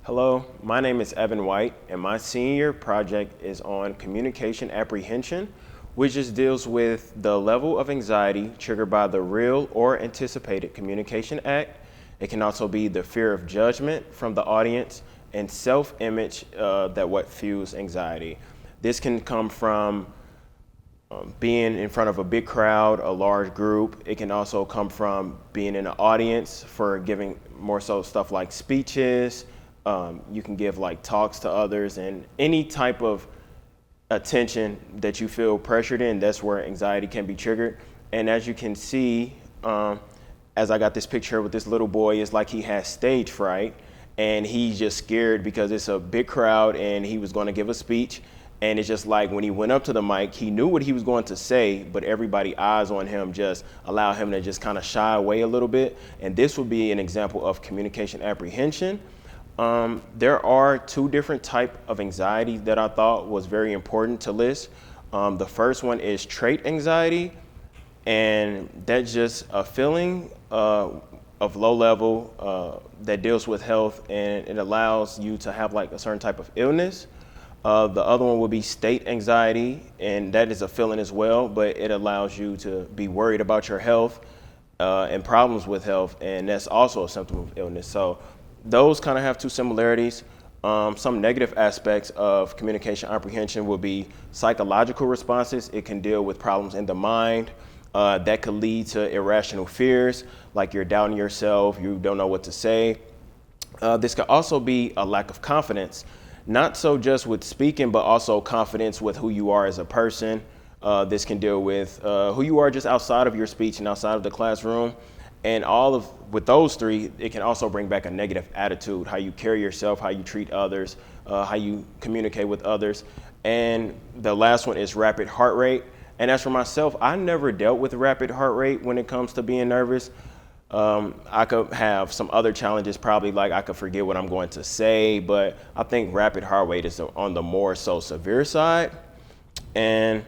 Hello, my name is Evan White, and my senior project is on communication apprehension, which just deals with the level of anxiety triggered by the real or anticipated communication act. It can also be the fear of judgment from the audience and self-image that what fuels anxiety. This can come from being in front of a big crowd, a large group. It can also come from being in an audience for giving more so stuff like speeches. You can give like talks to others, and any type of attention that you feel pressured in, that's where anxiety can be triggered. And as you can see, as I got this picture with this little boy, it's like he has stage fright and he's just scared because it's a big crowd and he was going to give a speech. And it's just like when he went up to the mic, he knew what he was going to say, but everybody's eyes on him just allow him to just kind of shy away a little bit. And this would be an example of communication apprehension. There are two different types of anxiety that I thought was very important to list. The first one is trait anxiety, and that's just a feeling of low level that deals with health, and it allows you to have like a certain type of illness. The other one would be state anxiety, and that is a feeling as well, but it allows you to be worried about your health and problems with health, and that's also a symptom of illness. So those kind of have two similarities. Some negative aspects of communication apprehension will be psychological responses. It can deal with problems in the mind that could lead to irrational fears, like you're doubting yourself, you don't know what to say. This could also be a lack of confidence, not so just with speaking, but also confidence with who you are as a person. This can deal with who you are just outside of your speech and outside of the classroom. And with those three, it can also bring back a negative attitude, how you carry yourself, how you treat others, how you communicate with others. And the last one is rapid heart rate. And as for myself, I never dealt with rapid heart rate when it comes to being nervous. I could have some other challenges, probably like I could forget what I'm going to say, but I think rapid heart rate is on the more so severe side. And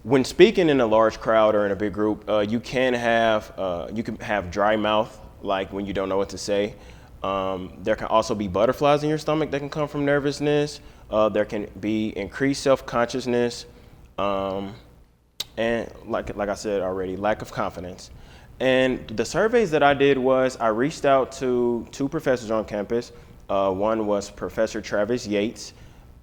when speaking in a large crowd or in a big group, you can have dry mouth, like when you don't know what to say. There can also be butterflies in your stomach that can come from nervousness. There can be increased self-consciousness, and like I said already, lack of confidence. And the surveys that I did was I reached out to two professors on campus. One was Professor Travis Yates,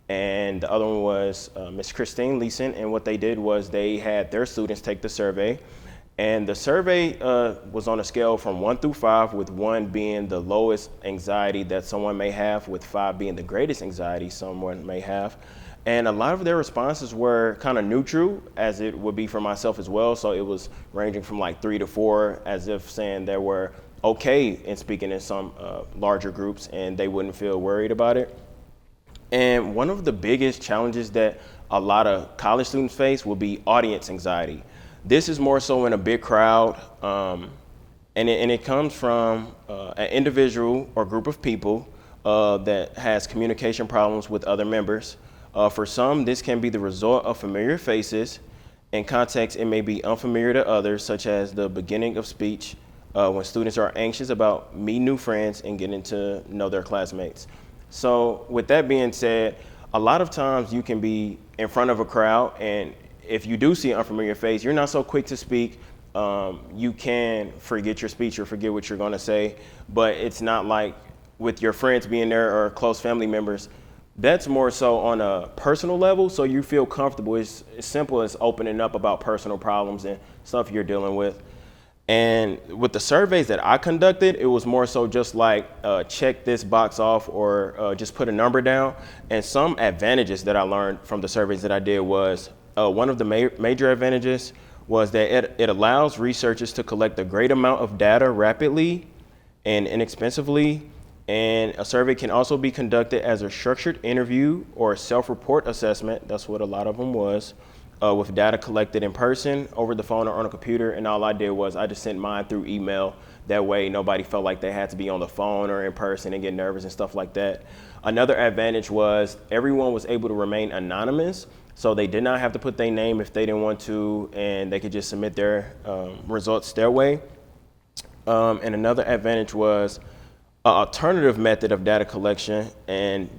and the other one was Ms. Christine Leeson. And what they did was they had their students take the survey. And the survey was on a scale from 1 through 5, with 1 being the lowest anxiety that someone may have, with 5 being the greatest anxiety someone may have. And a lot of their responses were kind of neutral, as it would be for myself as well. So it was ranging from like 3 to 4, as if saying they were okay in speaking in some larger groups and they wouldn't feel worried about it. And one of the biggest challenges that a lot of college students face will be audience anxiety. This is more so in a big crowd, and it comes from an individual or group of people that has communication problems with other members. For some, this can be the result of familiar faces. In context, it may be unfamiliar to others, such as the beginning of speech, when students are anxious about meeting new friends and getting to know their classmates. So with that being said, a lot of times you can be in front of a crowd, and if you do see an unfamiliar face, you're not so quick to speak. You can forget your speech or forget what you're going to say, but it's not like with your friends being there or close family members. That's more so on a personal level, so you feel comfortable. It's as simple as opening up about personal problems and stuff you're dealing with. And with the surveys that I conducted, it was more so just like check this box off, or just put a number down. And some advantages that I learned from the surveys that I did was one of the major advantages was that it allows researchers to collect a great amount of data rapidly and inexpensively. And a survey can also be conducted as a structured interview or a self-report assessment. That's what a lot of them was. With data collected in person, over the phone, or on a computer. And all I did was I just sent mine through email. That way nobody felt like they had to be on the phone or in person and get nervous and stuff like that. Another advantage was everyone was able to remain anonymous. So they did not have to put their name if they didn't want to, and they could just submit their results their way. And another advantage was alternative method of data collection, and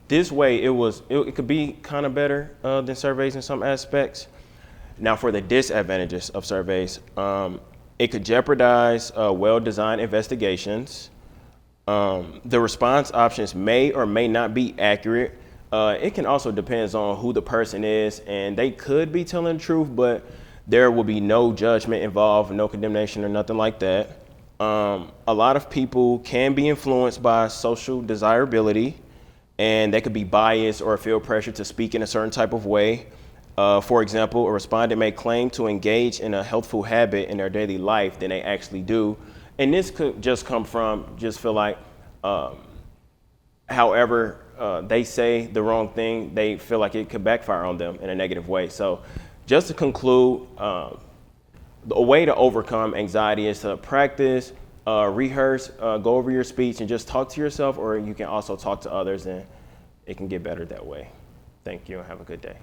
this way it could be kind of better than surveys in some aspects. Now, for the disadvantages of surveys, it could jeopardize well-designed investigations. The response options may or may not be accurate. It can also depend on who the person is, and they could be telling the truth, but there will be no judgment involved, no condemnation or nothing like that. A lot of people can be influenced by social desirability, and they could be biased or feel pressure to speak in a certain type of way. For example, a respondent may claim to engage in a healthful habit in their daily life than they actually do. And this could just come from just feel like, however they say the wrong thing, they feel like it could backfire on them in a negative way. So just to conclude, a way to overcome anxiety is to practice, rehearse, go over your speech, and just talk to yourself, or you can also talk to others, and it can get better that way. Thank you, and have a good day.